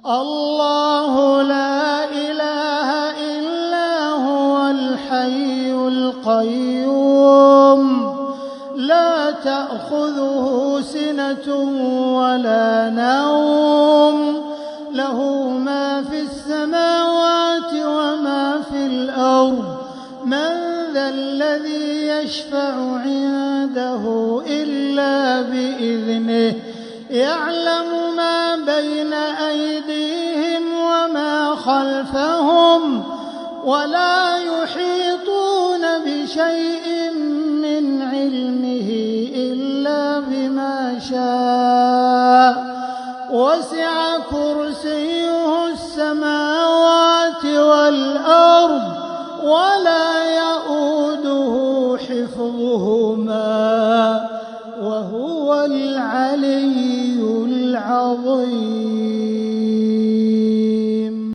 الله لا إله إلا هو الحي القيوم لا تأخذه سنة ولا نوم له ما في السماوات وما في الأرض من ذا الذي يشفع عنده إلا بإذنه يعلم ما بين أيديهم وما خلفهم ولا يحيطون بشيء من علمه إلا بما شاء وسع كرسيه السماوات